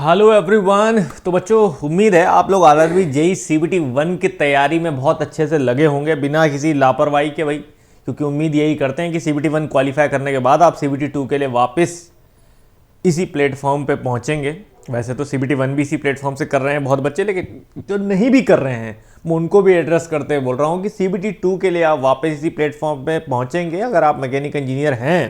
Hello everyone. तो बच्चों, उम्मीद है आप लोग आरआरबी जेई सीबीटी 1 की तैयारी में बहुत अच्छे से लगे होंगे बिना किसी लापरवाही के भाई, क्योंकि उम्मीद यही करते हैं कि सीबीटी 1 क्वालिफाई करने के बाद आप सीबीटी 2 के लिए वापस इसी प्लेटफॉर्म पे पहुंचेंगे। वैसे तो सीबीटी 1 भी इसी प्लेटफॉर्म से कर रहे हैं बहुत बच्चे, लेकिन जो नहीं भी कर रहे हैं मैं उनको भी एड्रेस करते हुए बोल रहा हूँ कि सीबीटी 2 के लिए आप वापस इसी प्लेटफॉर्म पे पहुंचेंगे। अगर आप मैकेनिकल इंजीनियर हैं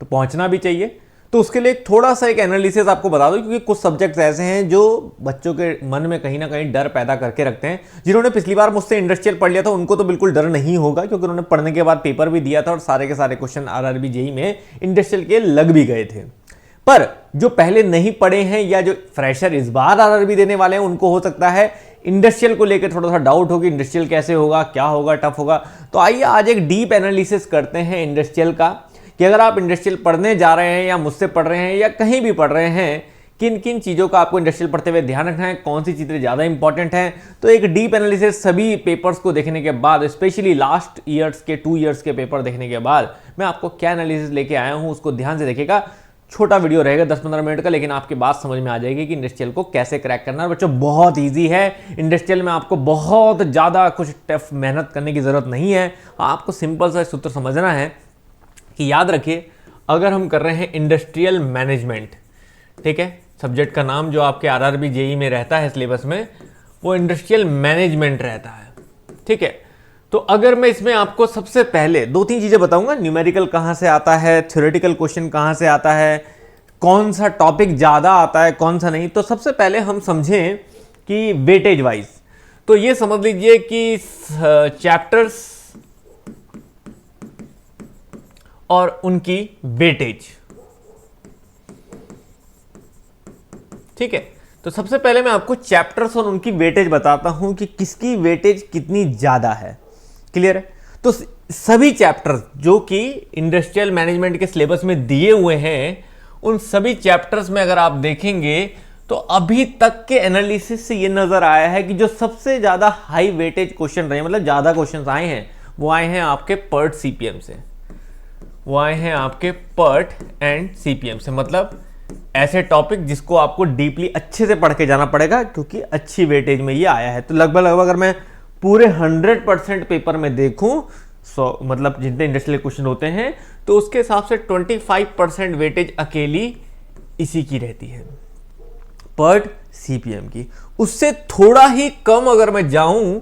तो पहुंचना भी चाहिए। तो उसके लिए थोड़ा सा एक एनालिसिस आपको बता दूं, क्योंकि कुछ सब्जेक्ट्स ऐसे हैं जो बच्चों के मन में कहीं ना कहीं डर पैदा करके रखते हैं। जिन्होंने पिछली बार मुझसे इंडस्ट्रियल पढ़ लिया था उनको तो बिल्कुल डर नहीं होगा, क्योंकि उन्होंने पढ़ने के बाद पेपर भी दिया था और सारे के सारे क्वेश्चन आरआरबी जेई में इंडस्ट्रियल के लग भी गए थे। पर जो पहले नहीं पढ़े हैं या जो फ्रेशर इस बार आरआरबी देने वाले हैं, उनको हो सकता है इंडस्ट्रियल को लेकर थोड़ा सा डाउट हो कि इंडस्ट्रियल कैसे होगा, क्या होगा, टफ होगा। तो आइए आज एक डीप एनालिसिस करते हैं इंडस्ट्रियल का, कि अगर आप इंडस्ट्रियल पढ़ने जा रहे हैं या मुझसे पढ़ रहे हैं या कहीं भी पढ़ रहे हैं, किन किन चीज़ों का आपको इंडस्ट्रियल पढ़ते हुए ध्यान रखना है, कौन सी चीज़ें ज़्यादा इंपॉर्टेंट हैं। तो एक डीप एनालिसिस सभी पेपर्स को देखने के बाद, स्पेशली लास्ट ईयर्स के 2 ईयर्स के पेपर देखने के बाद मैं आपको क्या एनालिसिस लेके आया हूँ उसको ध्यान से देखिएगा। छोटा वीडियो रहेगा 10-15 मिनट का, लेकिन आपकी बात समझ में आ जाएगी कि इंडस्ट्रियल को कैसे क्रैक करना है। बच्चों बहुत ईजी है, इंडस्ट्रियल में आपको बहुत ज़्यादा कुछ टफ मेहनत करने की ज़रूरत नहीं है। आपको सिंपल सा सूत्र समझना है कि याद रखिए, अगर हम कर रहे हैं इंडस्ट्रियल मैनेजमेंट, ठीक है, सब्जेक्ट का नाम जो आपके आरआरबी जेई में रहता है सिलेबस में, वो इंडस्ट्रियल मैनेजमेंट रहता है, ठीक है। तो अगर मैं इसमें आपको सबसे पहले 2-3 चीज़ें बताऊंगा, न्यूमेरिकल कहाँ से आता है, थ्योरेटिकल क्वेश्चन कहाँ से आता है, कौन सा टॉपिक ज़्यादा आता है, कौन सा नहीं। तो सबसे पहले हम समझें कि वेटेज वाइज, तो ये समझ लीजिए कि चैप्टर्स और उनकी वेटेज, ठीक है। तो सबसे पहले मैं आपको चैप्टर्स और उनकी वेटेज बताता हूं कि किसकी वेटेज कितनी ज्यादा है। क्लियर है? तो सभी चैप्टर्स जो कि इंडस्ट्रियल मैनेजमेंट के सिलेबस में दिए हुए हैं, उन सभी चैप्टर्स में अगर आप देखेंगे तो अभी तक के एनालिसिस से ये नजर आया है कि जो सबसे ज्यादा हाई वेटेज क्वेश्चन रहे, मतलब ज्यादा क्वेश्चन आए हैं, वो आए हैं आपके पर्ट सीपीएम से, वो आए हैं आपके पर्ट एंड सीपीएम से। मतलब ऐसे टॉपिक जिसको आपको डीपली अच्छे से पढ़ के जाना पड़ेगा, क्योंकि अच्छी वेटेज में ये आया है। तो लगभग अगर मैं पूरे 100% पेपर में देखूं, मतलब जितने इंडस्ट्रियल क्वेश्चन होते हैं, तो उसके हिसाब से 25% वेटेज अकेली इसी की रहती है, पर्ट सीपीएम की। उससे थोड़ा ही कम अगर मैं जाऊं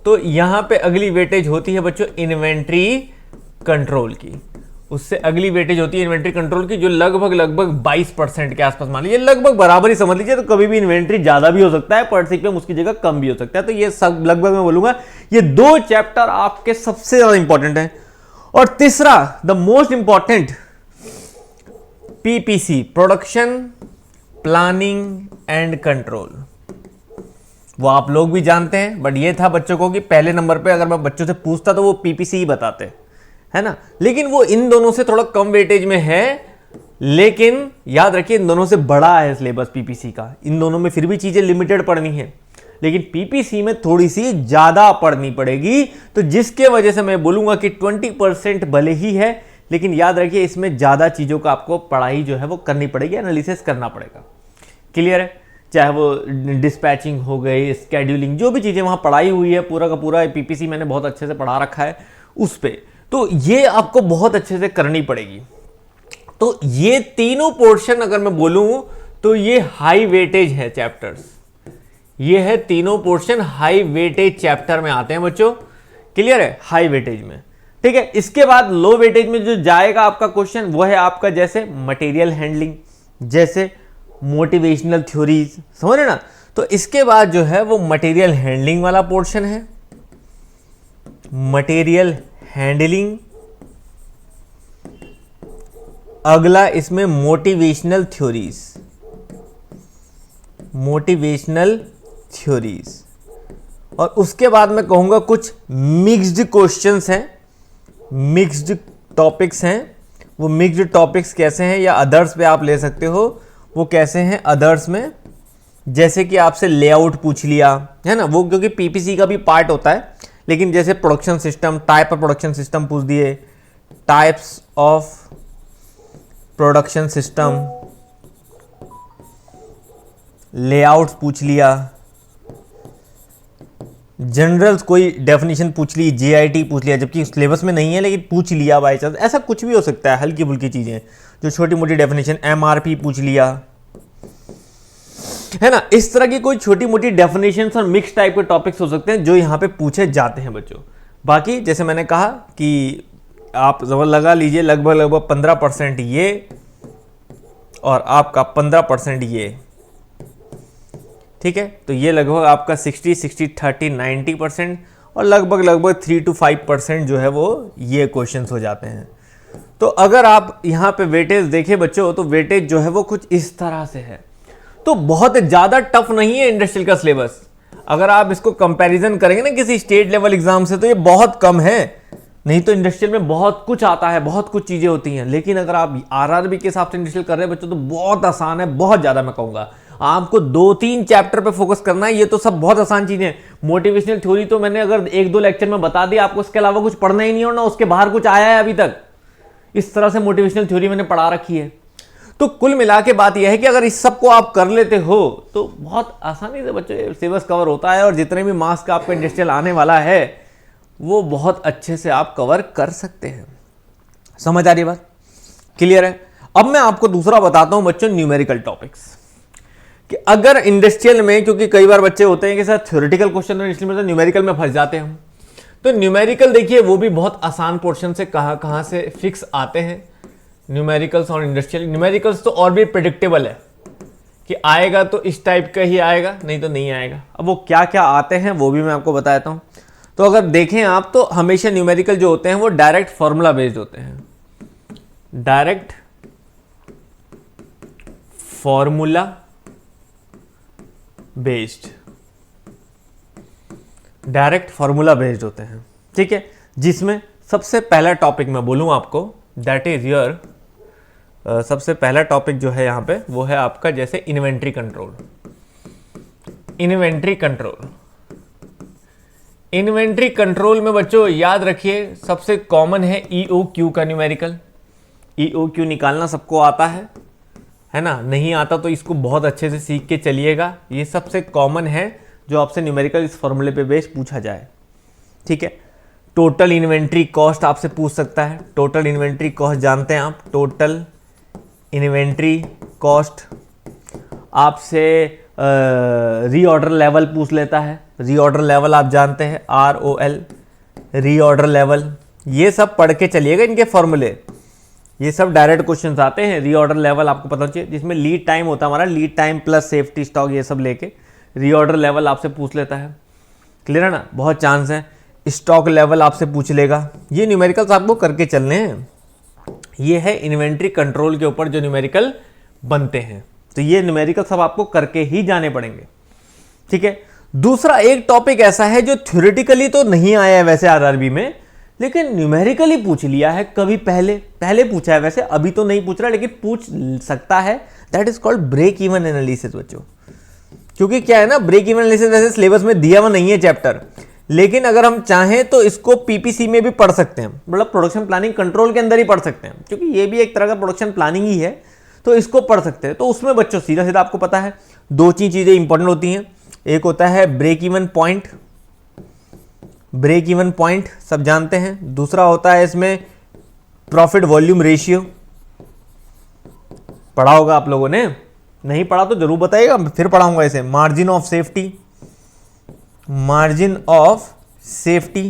तो यहां पे अगली वेटेज होती है बच्चों इन्वेंट्री कंट्रोल की। उससे अगली वेटेज होती है इन्वेंट्री कंट्रोल की, जो लगभग 22% के आसपास, मान लीजिए लगभग बराबर ही समझ लीजिए। तो कभी भी इन्वेंट्री ज्यादा भी हो सकता है, पर्ट सीपीएम उसकी जगह कम भी हो सकता है। तो ये सब लगभग मैं बोलूंगा ये 2 चैप्टर आपके सबसे ज्यादा इंपॉर्टेंट है। और तीसरा the most important, PPC, production planning and control, वो आप लोग भी जानते हैं। बट ये था बच्चों को कि पहले नंबर पे अगर मैं बच्चों से पूछता तो वो पीपीसी ही बताते, है ना। लेकिन वो इन दोनों से थोड़ा कम वेटेज में है, लेकिन याद रखिए इन दोनों से बड़ा है सिलेबस पीपीसी का। इन दोनों में फिर भी चीजें लिमिटेड पढ़नी है, लेकिन पीपीसी में थोड़ी सी ज्यादा पढ़नी पड़ेगी। तो जिसके वजह से मैं बोलूंगा कि 20% भले ही है, लेकिन याद रखिए इसमें ज्यादा चीजों का आपको पढ़ाई जो है वो करनी पड़ेगी, एनालिसिस करना पड़ेगा। क्लियर है? चाहे वो डिस्पैचिंग हो गई, स्केड्यूलिंग, जो भी चीजें वहां पढ़ाई हुई है, पूरा का पूरा पीपीसी मैंने बहुत अच्छे से पढ़ा रखा है उस पे। तो ये आपको बहुत अच्छे से करनी पड़ेगी। तो ये तीनों पोर्शन अगर मैं बोलूं तो ये हाई वेटेज है चैप्टर्स, ये है तीनों पोर्शन हाई वेटेज चैप्टर में आते हैं बच्चों। क्लियर है? हाई वेटेज में, ठीक है। इसके बाद लो वेटेज में जो जाएगा आपका क्वेश्चन, वो है आपका जैसे मटेरियल हैंडलिंग, जैसे मोटिवेशनल थ्योरीज, समझ रहे ना। तो इसके बाद जो है वो मटेरियल हैंडलिंग वाला पोर्शन है, मटेरियल हैंडलिंग। अगला इसमें मोटिवेशनल थ्योरीज, मोटिवेशनल थ्योरीज। और उसके बाद मैं कहूंगा कुछ मिक्स्ड क्वेश्चंस हैं, मिक्स्ड टॉपिक्स हैं। वो मिक्स्ड टॉपिक्स कैसे हैं, या अदर्स पे आप ले सकते हो, वो कैसे हैं अदर्स में, जैसे कि आपसे लेआउट पूछ लिया, है ना, वो क्योंकि पीपीसी का भी पार्ट होता है। लेकिन जैसे production system, type of production system पूछ दिए, types of production system, layouts पूछ लिया, जनरल्स कोई डेफिनेशन पूछ ली, JIT पूछ लिया, जबकि सिलेबस में नहीं है लेकिन पूछ लिया बाई चांस, ऐसा कुछ भी हो सकता है, हल्की फुल्की चीज़ें जो छोटी मोटी डेफिनेशन, MRP पूछ लिया, है ना। इस तरह की कोई छोटी मोटी डेफिनेशंस और मिक्स टाइप के टॉपिक्स हो सकते हैं जो यहाँ पे पूछे जाते हैं बच्चों। बाकी जैसे मैंने कहा कि आप जबर लगा लीजिए, लगभग 15% ये और आपका 15% ये, ठीक है। तो ये लगभग आपका 60-60-30-90% और लगभग 3 to 5% जो है वो ये क्वेश्चंस हो जाते हैं। तो अगर आप यहाँ पे वेटेज देखें बच्चों, तो वेटेज जो है वो कुछ इस तरह से है। तो बहुत ज़्यादा टफ नहीं है इंडस्ट्रियल का सिलेबस। अगर आप इसको कंपैरिजन करेंगे ना किसी स्टेट लेवल एग्जाम से, तो ये बहुत कम है। नहीं तो इंडस्ट्रियल में बहुत कुछ आता है, बहुत कुछ चीज़ें होती हैं, लेकिन अगर आप RRB के हिसाब से इंडस्ट्रियल कर रहे हैं बच्चों, तो बहुत आसान है, बहुत ज़्यादा। मैं कहूँगा आपको 2-3 चैप्टर पे फोकस करना है, ये तो सब बहुत आसान चीज़ें हैं। मोटिवेशनल थ्योरी तो मैंने अगर 1-2 लेक्चर में बता दिया आपको, इसके अलावा कुछ पढ़ना ही नहीं और ना उसके बाहर कुछ आया है अभी तक। इस तरह से मोटिवेशनल थ्योरी मैंने पढ़ा रखी है। तो कुल मिला के बात यह है कि अगर इस सब को आप कर लेते हो तो बहुत आसानी से बच्चों सिलेबस कवर होता है, और जितने भी मार्क्स का आपका इंडस्ट्रियल आने वाला है वो बहुत अच्छे से आप कवर कर सकते हैं। समझ आ रही बात? क्लियर है? अब मैं आपको दूसरा बताता हूं बच्चों, न्यूमेरिकल टॉपिक्स, कि अगर इंडस्ट्रियल में, क्योंकि कई बार बच्चे होते हैं कि सर थ्योरेटिकल क्वेश्चन में तो न्यूमेरिकल में फंस जाते हैं हम। तो न्यूमेरिकल देखिए वो भी बहुत आसान पोर्शन से कहां से फिक्स आते हैं न्यूमेरिकल्स और इंडस्ट्रियल। न्यूमेरिकल्स तो और भी प्रेडिक्टेबल है कि आएगा तो इस टाइप का ही आएगा, नहीं तो नहीं आएगा। अब वो क्या क्या आते हैं वो भी मैं आपको बताता हूं। तो अगर देखें आप, तो हमेशा न्यूमेरिकल जो होते हैं वो डायरेक्ट फॉर्मूला बेस्ड होते हैं। Direct formula based, direct formula based होते हैं, ठीक है। जिसमें सबसे पहला टॉपिक मैं बोलूं आपको, दैट इज योर सबसे पहला टॉपिक जो है यहां पे वो है आपका जैसे inventory control. Inventory control, inventory control में बच्चों याद रखिए सबसे कॉमन है EOQ का न्यूमेरिकल। EOQ निकालना सबको आता है ना? नहीं आता तो इसको बहुत अच्छे से सीख के चलिएगा। ये सबसे कॉमन है जो आपसे न्यूमेरिकल इस फॉर्मूले पे बेस पूछा जाए, ठीक है। टोटल इन्वेंट्री कॉस्ट आपसे पूछ सकता है। टोटल इन्वेंट्री कॉस्ट जानते हैं आप? टोटल इन्वेंट्री कॉस्ट आपसे रीऑर्डर लेवल पूछ लेता है। रीऑर्डर लेवल आप जानते हैं, ROL, रीऑर्डर लेवल। ये सब पढ़ के चलिएगा, इनके फॉर्मूले, ये सब डायरेक्ट क्वेश्चंस आते हैं। रीऑर्डर लेवल आपको पता चाहिए, जिसमें लीड टाइम होता है हमारा, lead time plus safety stock, ये सब लेके रीऑर्डर लेवल आपसे पूछ लेता है। क्लियर है ना? बहुत चांस है। स्टॉक लेवल आपसे पूछ लेगा। ये न्यूमेरिकल्स आपको करके चलने हैं। ये है इन्वेंट्री कंट्रोल के ऊपर जो न्यूमेरिकल बनते हैं। तो ये न्यूमेरिकल सब आपको करके ही जाने पड़ेंगे, ठीक है। दूसरा एक टॉपिक ऐसा है जो थ्योरेटिकली तो नहीं आया है वैसे RRB में, लेकिन न्यूमेरिकली पूछ लिया है कभी, पहले पूछा है वैसे, अभी तो नहीं पूछ रहा लेकिन पूछ सकता है। That is called break even analysis बच्चों। क्योंकि क्या है ना, ब्रेक इवन एनालिसिस वैसे सिलेबस में दिया हुआ नहीं है चैप्टर, लेकिन अगर हम चाहें तो इसको PPC में भी पढ़ सकते हैं, मतलब प्रोडक्शन प्लानिंग कंट्रोल के अंदर ही पढ़ सकते हैं, क्योंकि ये भी एक तरह का प्रोडक्शन प्लानिंग ही है, तो इसको पढ़ सकते हैं। तो उसमें बच्चों सीधा सीधा आपको पता है 2 चीजें इंपॉर्टेंट होती हैं। एक होता है break even point, break even point सब जानते हैं। दूसरा होता है इसमें प्रॉफिट वॉल्यूम रेशियो, पढ़ा होगा आप लोगों ने, नहीं पढ़ा तो जरूर बताइएगा, फिर पढ़ाऊंगा इसे। Margin of safety, margin of safety,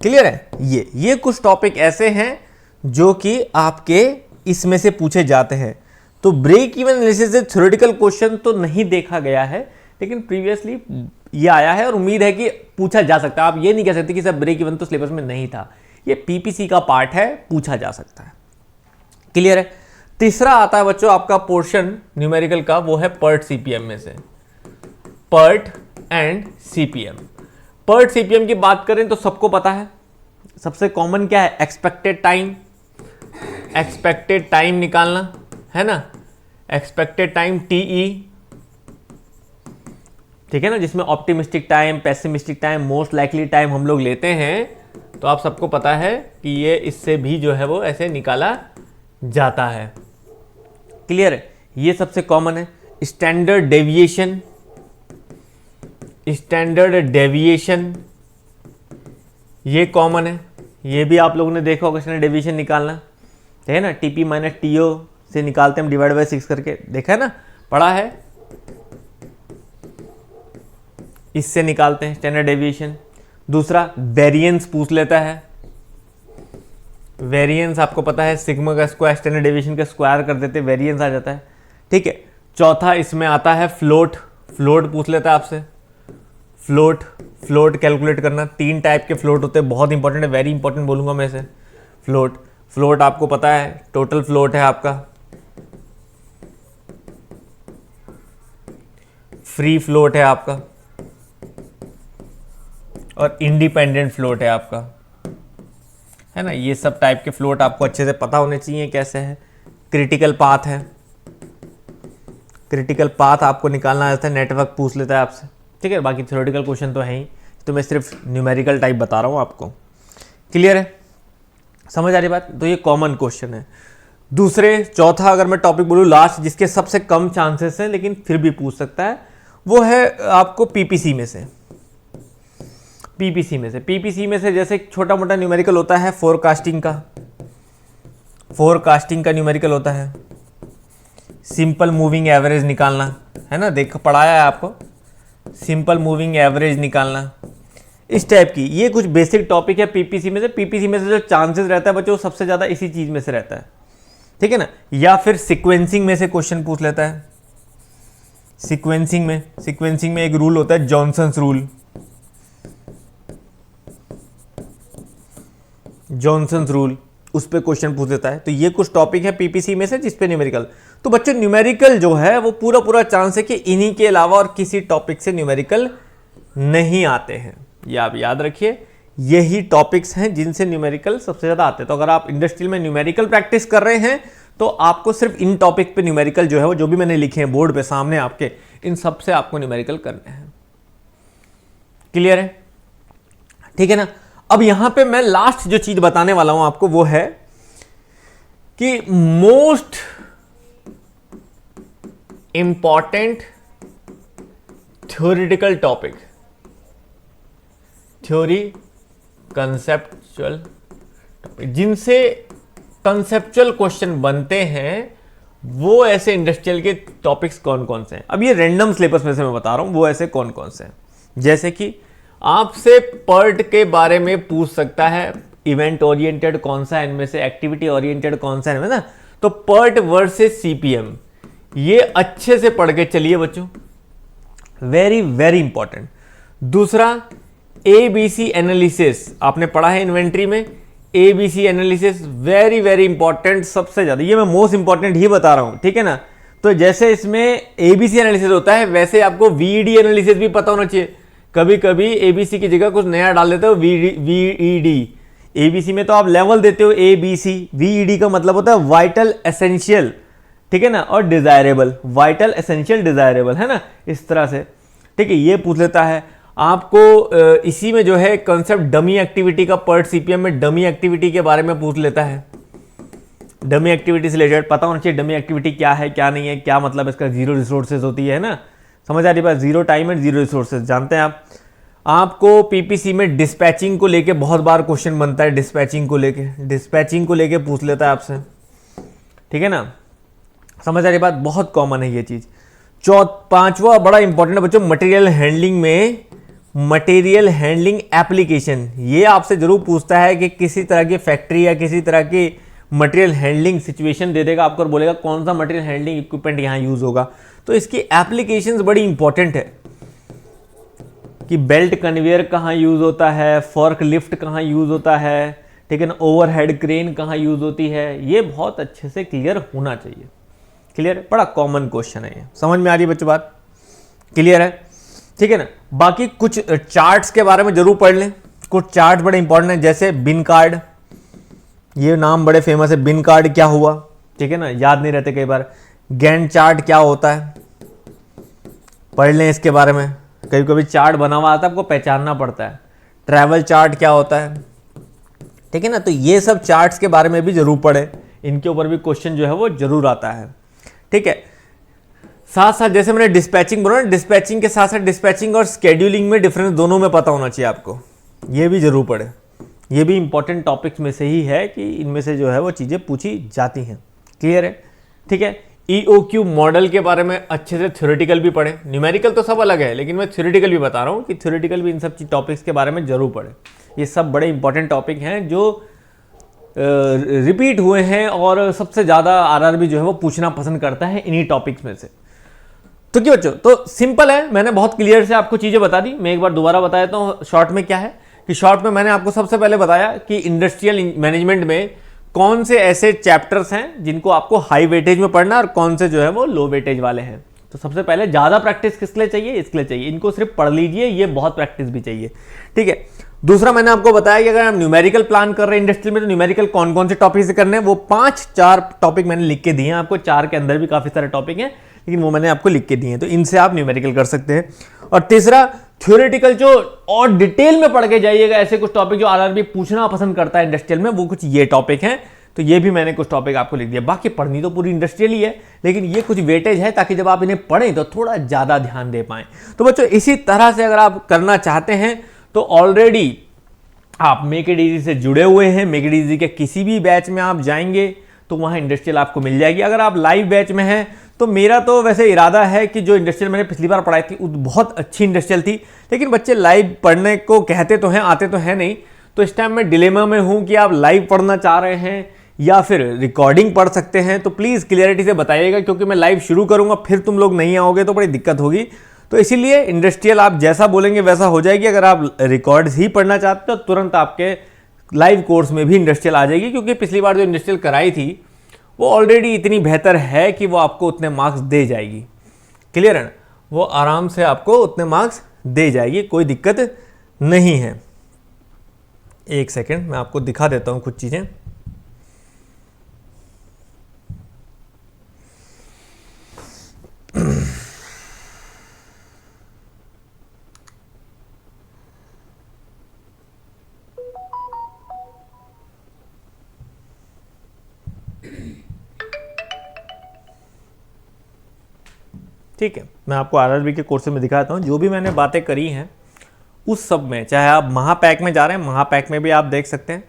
clear है? ये कुछ टॉपिक ऐसे हैं जो कि आपके इसमें से पूछे जाते हैं। तो ब्रेक इवन एनालिसिस से थ्योरेटिकल क्वेश्चन तो नहीं देखा गया है, लेकिन प्रीवियसली ये आया है और उम्मीद है कि पूछा जा सकता है। आप ये नहीं कह सकते कि सर ब्रेक इवन तो सिलेबस में नहीं था, ये PPC का पार्ट है, पूछा जा सकता है। क्लियर है? तीसरा आता है बच्चों आपका पोर्शन न्यूमेरिकल का, वो है PERT CPM में से। PERT and CPM। PERT CPM की बात करें तो सबको पता है सबसे कॉमन क्या है, एक्सपेक्टेड टाइम। एक्सपेक्टेड टाइम निकालना है ना, एक्सपेक्टेड टाइम TE, ठीक है ना, जिसमें optimistic time, pessimistic time, most likely time हम लोग लेते हैं। तो आप सबको पता है कि ये इससे भी जो है वो ऐसे निकाला जाता है। क्लियर है? ये सबसे कॉमन है। स्टैंडर्ड डेविएशन, स्टैंडर्ड डेविएशन ये कॉमन है, ये भी आप लोगों ने देखा होगा स्टैंडर्ड डेविएशन निकालना है ना, टीपी माइनस टीओ से निकालते हैं हम डिवाइड बाय 6 करके, देखा है ना, पढ़ा है, इससे निकालते हैं स्टैंडर्ड डेविएशन। दूसरा वेरिएंस पूछ लेता है, वेरिएंस आपको पता है सिग्मा का स्क्वायर स्टैंडर्ड डेविएशन का स्क्वायर कर देते, वेरिएंस आ जाता है, ठीक है। चौथा इसमें आता है फ्लोट, फ्लोट पूछ लेता है आपसे, फ्लोट, फ्लोट कैलकुलेट करना, 3 टाइप के फ्लोट होते हैं, बहुत इंपॉर्टेंट है, वेरी इंपॉर्टेंट बोलूंगा मैं इसे। फ्लोट, फ्लोट आपको पता है टोटल फ्लोट है आपका, फ्री फ्लोट है आपका, और इंडिपेंडेंट फ्लोट है आपका, है ना। ये सब टाइप के फ्लोट आपको अच्छे से पता होने चाहिए कैसे है। क्रिटिकल पाथ है, क्रिटिकल पाथ आपको निकालना आता है, नेटवर्क पूछ लेता है आपसे, ठीक है। बाकी थ्योरेटिकल क्वेश्चन तो है ही, तो मैं सिर्फ न्यूमेरिकल टाइप बता रहा हूँ आपको। क्लियर है, समझ आ रही बात। तो ये कॉमन क्वेश्चन है। दूसरे चौथा अगर मैं टॉपिक बोलूँ लास्ट, जिसके सबसे कम चांसेस हैं लेकिन फिर भी पूछ सकता है, वो है आपको पीपीसी में से, पीपीसी में से, पीपीसी में से जैसे छोटा मोटा न्यूमेरिकल होता है, फोरकास्टिंग का, फोरकास्टिंग का न्यूमेरिकल होता है, सिंपल मूविंग एवरेज निकालना है ना, देख पढ़ाया है आपको, सिंपल मूविंग एवरेज निकालना, इस टाइप की ये कुछ बेसिक टॉपिक है पीपीसी में से। पीपीसी में से जो चांसेस रहता है बच्चों सबसे ज़्यादा इसी चीज़ में से रहता है, ठीक है ना। या फिर सीक्वेंसिंग में से क्वेश्चन पूछ लेता है, सीक्वेंसिंग में, सीक्वेंसिंग में एक रूल होता है जॉनसन्स रूल, जॉनसन्स रूल, उस पे क्वेश्चन पूछ देता है। तो ये कुछ टॉपिक है पीपीसी में से जिस पे न्यूमेरिकल, तो बच्चों न्यूमेरिकल जो है वो पूरा चांस है कि इन्हीं के अलावा और किसी टॉपिक से न्यूमेरिकल नहीं आते हैं। ये आप याद रखिए, यही टॉपिक्स हैं जिनसे न्यूमेरिकल सबसे ज्यादा आते हैं। तो अगर आप इंडस्ट्रियल में न्यूमेरिकल प्रैक्टिस कर रहे हैं तो आपको सिर्फ इन टॉपिक पे न्यूमेरिकल जो है वो जो भी मैंने लिखे हैं बोर्ड पे सामने आपके, इन सब से आपको न्यूमेरिकल करने हैं। क्लियर है, ठीक है ना। अब यहां पे मैं लास्ट जो चीज बताने वाला हूं आपको वो है कि most important theoretical topic, theory conceptual topic, जिनसे कंसेप्चुअल क्वेश्चन बनते हैं, वो ऐसे इंडस्ट्रियल के टॉपिक्स कौन कौन से हैं। अब ये रैंडम सिलेबस में से मैं बता रहा हूं वो ऐसे कौन कौन से हैं। जैसे कि आपसे पर्ट के बारे में पूछ सकता है, इवेंट ओरिएंटेड कौन सा है इनमें से, एक्टिविटी ओरिएंटेड कौन सा है ना। तो पर्ट वर्सेस सीपीएम, ये अच्छे से पढ़ के चलिए बच्चों, वेरी वेरी इंपॉर्टेंट। दूसरा एबीसी एनालिसिस, आपने पढ़ा है इन्वेंट्री में, ABC analysis very very important, सबसे ज्यादा, ये मैं मोस्ट इंपॉर्टेंट ही बता रहा हूं, ठीक है ना। तो जैसे इसमें एबीसी एनालिसिस होता है वैसे आपको वीईडी एनालिसिस भी पता होना चाहिए। कभी कभी एबीसी की जगह कुछ नया डाल देते हो, वीईडी। एबीसी में तो आप लेवल देते हो एबीसी, वीईडी का मतलब होता है वाइटल एसेंशियल, ठीक है ना, और डिजायरेबल, वाइटल एसेंशियल डिजायरेबल, है ना, इस तरह से, ठीक है। ये पूछ लेता है आपको। इसी में जो है कंसेप्ट डमी एक्टिविटी का, पर्ट सीपीएम में डमी एक्टिविटी के बारे में पूछ लेता है। डमी एक्टिविटी से रिलेटेड पता होना चाहिए डमी एक्टिविटी क्या है क्या नहीं है, क्या मतलब इसका, जीरो रिसोर्सेज होती है ना, समझ आ रही बात, zero time and zero resources जानते हैं आप। आपको पीपीसी में डिस्पैचिंग को लेके बहुत बार क्वेश्चन बनता है, डिस्पैचिंग को लेके पूछ लेता है आपसे, ठीक है ना, समझ आ रही बात, बहुत कॉमन है ये चीज। पांचवा बड़ा इंपॉर्टेंट है बच्चों, मटेरियल हैंडलिंग में, मटेरियल हैंडलिंग एप्लीकेशन, ये आपसे जरूर पूछता है कि किसी तरह की फैक्ट्री या किसी तरह की मटेरियल हैंडलिंग सिचुएशन दे देगा आपको और बोलेगा कौन सा मटेरियल हैंडलिंग इक्विपमेंट यहां यूज होगा। तो इसकी एप्लीकेशंस बड़ी इंपॉर्टेंट है कि बेल्ट कन्वेयर कहाँ यूज होता है, फोर्क लिफ्ट कहाँ यूज होता है, ठीक है ना, ओवरहेड क्रेन कहाँ यूज होती है, ये बहुत अच्छे से क्लियर होना चाहिए। क्लियर है, बड़ा कॉमन क्वेश्चन है ये, समझ में आ रही है बच्चों बात, क्लियर है, ठीक है ना। बाकी कुछ चार्ट्स के बारे में जरूर पढ़ लें, कुछ चार्ट बड़े इंपॉर्टेंट है, जैसे बिन कार्ड, ये नाम बड़े फेमस है, बिन कार्ड क्या हुआ, ठीक है ना, याद नहीं रहते कई बार। गैंट चार्ट क्या होता है, पढ़ लें इसके बारे में, कभी कभी चार्ट बना हुआ आता है आपको पहचानना पड़ता है। ट्रैवल चार्ट क्या होता है, ठीक है ना, तो ये सब चार्ट्स के बारे में भी जरूर पढ़े, इनके ऊपर भी क्वेश्चन जो है वो जरूर आता है, ठीक है। साथ साथ जैसे मैंने डिस्पैचिंग बोला, डिस्पैचिंग के साथ साथ डिस्पैचिंग और स्केड्यूलिंग में डिफरेंस दोनों में पता होना चाहिए आपको, ये भी जरूर पढ़े। ये भी इंपॉर्टेंट टॉपिक्स में से ही है कि इनमें से जो है वो चीज़ें पूछी जाती हैं। क्लियर है? ठीक है। EOQ मॉडल के बारे में अच्छे से थ्योरेटिकल भी पढ़ें, न्यूमेरिकल तो सब अलग है, लेकिन मैं थ्योरेटिकल भी बता रहा हूँ कि थ्योरेटिकल भी इन सब टॉपिक्स के बारे में जरूर पढ़ें। ये सब बड़े इंपॉर्टेंट टॉपिक हैं जो रिपीट हुए हैं और सबसे ज़्यादा RRB जो है वो पूछना पसंद करता है इन्हीं टॉपिक्स में से। तो क्यों बच्चों, तो सिंपल है, मैंने बहुत क्लियर से आपको चीज़ें बता दी। मैं एक बार दोबारा बता देता हूँ शॉर्ट में क्या है, कि शॉर्ट में मैंने आपको सबसे पहले बताया कि इंडस्ट्रियल मैनेजमेंट में कौन से ऐसे चैप्टर्स हैं जिनको आपको हाई वेटेज में पढ़ना है और कौन से जो है वो लो वेटेज वाले हैं। तो सबसे पहले ज़्यादा प्रैक्टिस किस लिए चाहिए? इसके लिए चाहिए, इनको सिर्फ पढ़ लीजिए, ये बहुत प्रैक्टिस भी चाहिए। ठीक है। दूसरा मैंने आपको बताया कि अगर हम न्यूमेरिकल प्लान कर रहे हैं इंडस्ट्री में, तो न्यूमेरिकल कौन कौन से टॉपिक से करने हैं, वो 5-4 टॉपिक मैंने लिख के दिए हैं आपको। 4 के अंदर भी काफ़ी सारे टॉपिक हैं, लेकिन वो मैंने आपको लिख के दिए हैं, तो इनसे आप न्यूमेरिकल कर सकते हैं। और तीसरा थ्योरेटिकल जो और डिटेल में पढ़ के जाइएगा, ऐसे कुछ टॉपिक जो RRB पूछना पसंद करता है इंडस्ट्रियल में, वो कुछ ये टॉपिक हैं। तो ये भी मैंने कुछ टॉपिक आपको लिख दिया। बाकी पढ़नी तो पूरी इंडस्ट्रियल ही है, लेकिन ये कुछ वेटेज है ताकि जब आप इन्हें पढ़ें तो थोड़ा ज़्यादा ध्यान दे पाएं। तो बच्चों इसी तरह से अगर आप करना चाहते हैं तो ऑलरेडी आप मेक इट इजी से जुड़े हुए हैं। मेक इट इजी के किसी भी बैच में आप जाएंगे तो वहाँ इंडस्ट्रियल आपको मिल जाएगी। अगर आप लाइव बैच में हैं तो मेरा तो वैसे इरादा है कि जो इंडस्ट्रियल मैंने पिछली बार पढ़ाई थी वो बहुत अच्छी इंडस्ट्रियल थी, लेकिन बच्चे लाइव पढ़ने को कहते तो हैं, आते तो हैं नहीं। तो इस टाइम मैं डिलेमा में हूँ कि आप लाइव पढ़ना चाह रहे हैं या फिर रिकॉर्डिंग पढ़ सकते हैं। तो प्लीज़ क्लियरिटी से बताइएगा, क्योंकि मैं लाइव शुरू करूँगा फिर तुम लोग नहीं आओगे तो बड़ी दिक्कत होगी। तो इसीलिए इंडस्ट्रियल आप जैसा बोलेंगे वैसा हो जाएगी। अगर आप रिकॉर्ड्स ही पढ़ना चाहते हो तो तुरंत आपके लाइव कोर्स में भी इंडस्ट्रियल आ जाएगी, क्योंकि पिछली बार जो इंडस्ट्रियल कराई थी वो ऑलरेडी इतनी बेहतर है कि वो आपको उतने मार्क्स दे जाएगी। क्लियर है ना? वो आराम से आपको उतने मार्क्स दे जाएगी, कोई दिक्कत नहीं है। एक सेकेंड मैं आपको दिखा देता हूँ कुछ चीज़ें। ठीक है, मैं आपको RRB के कोर्स में दिखाता हूँ। जो भी मैंने बातें करी हैं उस सब में, चाहे आप महापैक में जा रहे हैं, महापैक में भी आप देख सकते हैं,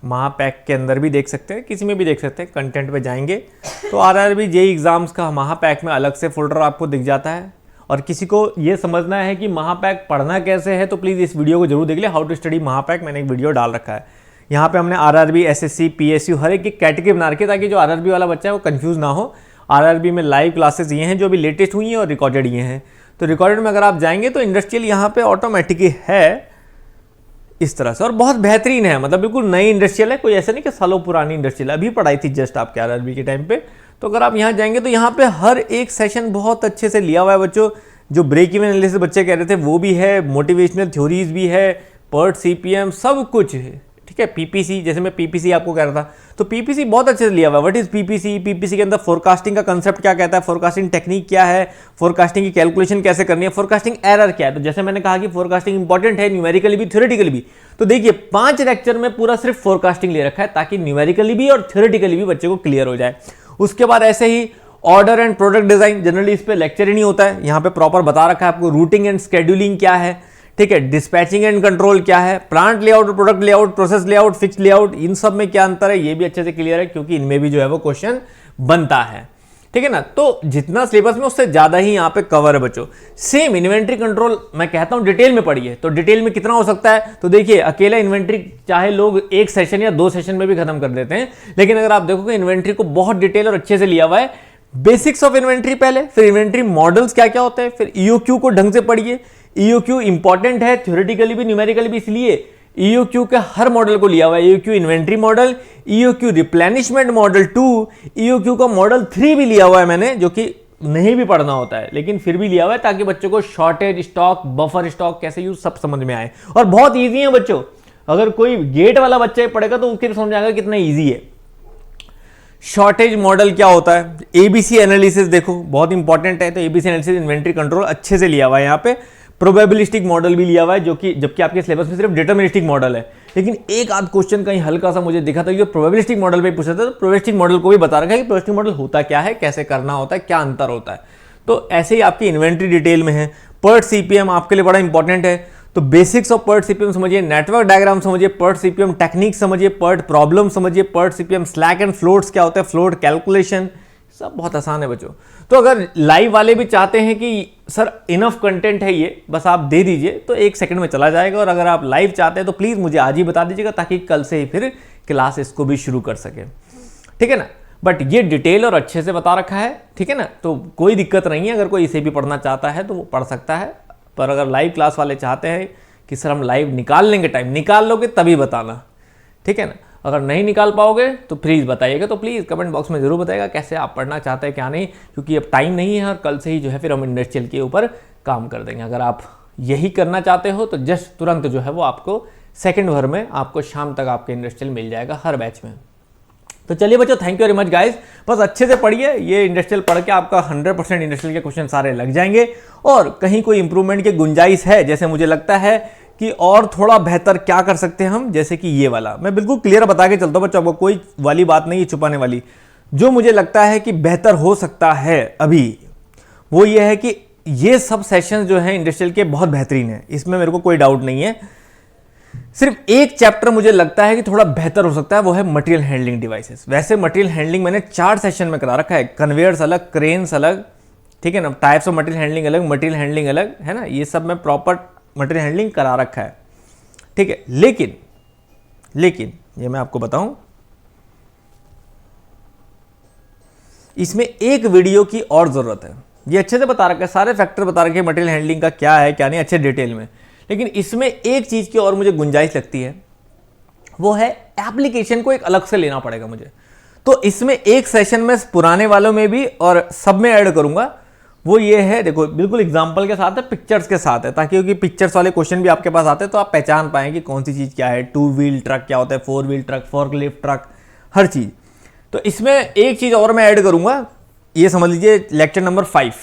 महापैक के अंदर भी देख सकते हैं, किसी में भी देख सकते हैं। कंटेंट पे जाएंगे तो RRB JEE एग्ज़ाम्स का महापैक में अलग से फोल्डर आपको दिख जाता है। और किसी को ये समझना है कि महापैक पढ़ना कैसे है तो प्लीज़ इस वीडियो को जरूर देख लें, हाउ टू स्टडी महापैक। मैंने एक वीडियो डाल रखा है, यहाँ पे हमने RRB SSC PSU हर एक की कैटेगरी बना रखी है, ताकि जो RRB वाला बच्चा है वो कंफ्यूज ना हो। RRB में लाइव क्लासेस ये हैं जो अभी लेटेस्ट हुई हैं और रिकॉर्डेड ये हैं। तो रिकॉर्डेड में अगर आप जाएंगे तो इंडस्ट्रियल यहाँ पे ऑटोमेटिक है इस तरह से, और बहुत बेहतरीन है, मतलब बिल्कुल नई इंडस्ट्रियल है, कोई ऐसा नहीं कि सालों पुरानी इंडस्ट्रियल, अभी पढ़ाई थी जस्ट आपके RRB के टाइम पे। तो अगर आप यहाँ जाएंगे तो यहाँ पे हर एक सेशन बहुत अच्छे से लिया हुआ है बच्चों। जो ब्रेक इवन एनालिसिस बच्चे कह रहे थे वो भी है, मोटिवेशनल थ्योरीज भी है, PERT CPM सब कुछ है। ठीक है, PPC, जैसे मैं PPC आपको कह रहा था, तो PPC बहुत अच्छे से लिया हुआ है। व्हाट इज PPC के अंदर फोरकास्टिंग का कंसेप्ट क्या कहता है, फोरकास्टिंग टेक्निक क्या है, फोरकास्टिंग की कैलकुलेशन कैसे करनी है, फोरकास्टिंग एरर क्या है। तो जैसे मैंने कहा कि फोरकास्टिंग इंपॉर्टेंट है, न्यूमेरिकली भी थ्योरेटिकली भी। तो देखिए 5 लेक्चर में पूरा सिर्फ फोरकास्टिंग ले रखा है, ताकि न्यूमेरिकली भी और थ्योरेटिकली भी बच्चे को क्लियर हो जाए। उसके बाद ऐसे ही order and product design, generally इस पे लेक्चर ही नहीं होता है, यहाँ पे प्रॉपर बता रखा है आपको। रूटिंग एंड शेड्यूलिंग क्या है, ठीक है, डिस्पैचिंग एंड कंट्रोल क्या है, plant layout, product layout, process layout, fix layout, इन सब में क्या अंतर है ये भी अच्छे से क्लियर है, क्योंकि इनमें भी जो है वो क्वेश्चन बनता है। ठीक है ना? तो जितना सिलेबस में उससे ज्यादा ही यहाँ पे कवर है बच्चों। सेम इन्वेंट्री कंट्रोल मैं कहता हूँ डिटेल में पढ़िए। तो डिटेल में कितना हो सकता है, तो देखिए अकेला इन्वेंट्री चाहे लोग 1 सेशन या 2 सेशन में भी खत्म कर देते हैं, लेकिन अगर आप देखोगे इन्वेंट्री को बहुत डिटेल और अच्छे से लिया हुआ है। बेसिक्स ऑफ इन्वेंट्री पहले, फिर इन्वेंट्री मॉडल्स क्या क्या होते हैं, फिर EOQ को ढंग से पढ़िए। EOQ इंपॉर्टेंट है थ्योरेटिकली भी न्यूमेरिकली भी, इसलिए EOQ के हर मॉडल को लिया हुआ है। EOQ inventory model, EOQ replenishment model 2, EOQ का मॉडल 3 भी लिया हुआ है मैंने, जो कि नहीं भी पढ़ना होता है लेकिन फिर भी लिया हुआ है, ताकि बच्चों को शॉर्टेज स्टॉक, बफर स्टॉक कैसे यूज सब समझ में आए। और बहुत ईजी है बच्चों, अगर कोई गेट वाला बच्चा पढ़ेगा तो उसके समझ आएगा कितना ईजी है। शॉर्टेज मॉडल क्या होता है, ABC एनालिसिस देखो बहुत इंपॉर्टेंट है। तो ABC एनालिसिस इन्वेंट्री कंट्रोल अच्छे से लिया हुआ है यहाँ पे। प्रोबेबिलिस्टिक मॉडल भी लिया हुआ है, जो कि जबकि आपके सिलेबस में सिर्फ डिटरमिनिस्टिक मॉडल है, लेकिन एक आध क्वेश्चन कहीं हल्का सा मुझे दिखा था कि प्रोबेबिलिस्टिक मॉडल पे पूछा था। तो प्रोबेबिलिस्टिक मॉडल को भी बता रखा है कि प्रोबेबिलिस्टिक मॉडल होता क्या है, कैसे करना होता है, क्या अंतर होता है। तो ऐसे ही आपकी इन्वेंट्री डिटेल में है। पर्ट सीपीएम आपके लिए बड़ा इंपॉर्टेंट है, तो बेसिक्स ऑफ पर्ट सीपीएम समझिए, नेटवर्क डायग्राम समझिए, पर्ट सीपीएम टेक्निक समझिए, पर्ट प्रॉब्लम समझिए, PERT CPM slack and floats क्या होता है, फ्लोट कैलकुलेशन, सब बहुत आसान है बच्चों। तो अगर लाइव वाले भी चाहते हैं कि सर इनफ कंटेंट है ये, बस आप दे दीजिए तो 1 सेकंड में चला जाएगा। और अगर आप लाइव चाहते हैं तो प्लीज़ मुझे आज ही बता दीजिएगा, ताकि कल से ही फिर क्लास इसको भी शुरू कर सके, ठीक है ना। बट ये डिटेल और अच्छे से बता रखा है, ठीक है ना, तो कोई दिक्कत नहीं है। अगर कोई इसे भी पढ़ना चाहता है तो वो पढ़ सकता है। पर अगर लाइव क्लास वाले चाहते हैं कि सर हम लाइव निकाल लेंगे, टाइम निकाल लोगे तभी बताना, ठीक है ना। अगर नहीं निकाल पाओगे तो प्लीज़ बताइएगा, तो प्लीज़ कमेंट बॉक्स में ज़रूर बताइएगा कैसे आप पढ़ना चाहते हैं क्या नहीं, क्योंकि अब टाइम नहीं है और कल से ही जो है फिर हम इंडस्ट्रियल के ऊपर काम कर देंगे। अगर आप यही करना चाहते हो तो जस्ट तुरंत जो है वो आपको सेकंड भर में आपको शाम तक आपके इंडस्ट्रियल मिल जाएगा हर बैच में। तो चलिए बच्चों, thank you very much guys, बस अच्छे से पढ़िए। ये इंडस्ट्रियल पढ़ के आपका 100% इंडस्ट्रियल के क्वेश्चन सारे लग जाएंगे। और कहीं कोई इंप्रूवमेंट की गुंजाइश है, जैसे मुझे लगता है कि और थोड़ा बेहतर क्या कर सकते हैं हम, जैसे कि ये वाला मैं बिल्कुल क्लियर बता के चलता हूं बच्चों, आपको कोई वाली बात नहीं है छुपाने वाली। जो मुझे लगता है कि बेहतर हो सकता है अभी, वो ये है कि ये सब सेशंस जो हैं इंडस्ट्रियल के बहुत बेहतरीन है, इसमें मेरे को कोई डाउट नहीं है। सिर्फ एक चैप्टर मुझे लगता है कि थोड़ा बेहतर हो सकता है, वो है मटेरियल हैंडलिंग डिवाइसेस। वैसे मटेरियल हैंडलिंग मैंने 4 सेशन में करा रखा है, कन्वेयर्स अलग, क्रेन्स अलग, ठीक है ना, टाइप्स ऑफ मटेरियल हैंडलिंग अलग, मटेरियल हैंडलिंग अलग, है ना, ये सब मैं प्रॉपर मटेरियल हैंडलिंग करा रखा है, ठीक है। लेकिन ये मैं आपको बताऊं, इसमें एक वीडियो की और जरूरत है। ये अच्छे से बता रखा है, सारे फैक्टर बता रखे हैं मटेरियल हैंडलिंग का क्या है क्या नहीं, अच्छे डिटेल में। लेकिन इसमें एक चीज की और मुझे गुंजाइश लगती है, वो है एप्लीकेशन को एक अलग से लेना पड़ेगा मुझे। तो इसमें एक सेशन में पुराने वालों में भी और सब में ऐड करूंगा। वो ये है, देखो बिल्कुल एग्जांपल के साथ है, पिक्चर्स के साथ है, ताकि क्योंकि पिक्चर्स वाले क्वेश्चन भी आपके पास आते हैं तो आप पहचान पाएं कि कौन सी चीज़ क्या है। 2 व्हील ट्रक क्या होता है, 4 व्हील ट्रक, फोर्कलिफ्ट ट्रक, हर चीज़। तो इसमें एक चीज़ और मैं ऐड करूंगा, ये समझ लीजिए लेक्चर नंबर 5,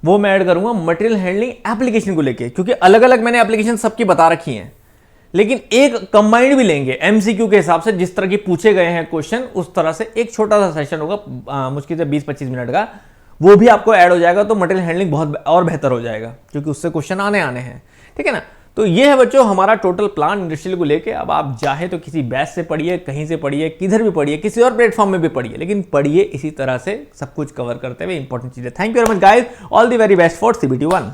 वो मैं ऐड करूंगा मटेरियल हैंडलिंग एप्लीकेशन को लेके, क्योंकि अलग अलग मैंने एप्लीकेशन सबकी बता रखी हैं, लेकिन एक कंबाइंड भी लेंगे एमसीक्यू के हिसाब से, जिस तरह के पूछे गए हैं क्वेश्चन उस तरह से एक छोटा सा सेशन होगा, मुश्किल से 20-25 मिनट का, वो भी आपको ऐड हो जाएगा। तो मटेरियल हैंडलिंग बहुत और बेहतर हो जाएगा, क्योंकि उससे क्वेश्चन आने हैं, ठीक है ना। तो ये है बच्चों हमारा टोटल प्लान इंडस्ट्रियल को लेके। अब आप चाहे तो किसी बैच से पढ़िए, कहीं से पढ़िए, किधर भी पढ़िए, किसी और प्लेटफॉर्म में भी पढ़िए, लेकिन पढ़िए इसी तरह से सब कुछ कवर करते हुए इंपॉर्टेंट चीजें। Thank you very much guys, all the very best for CBT 1।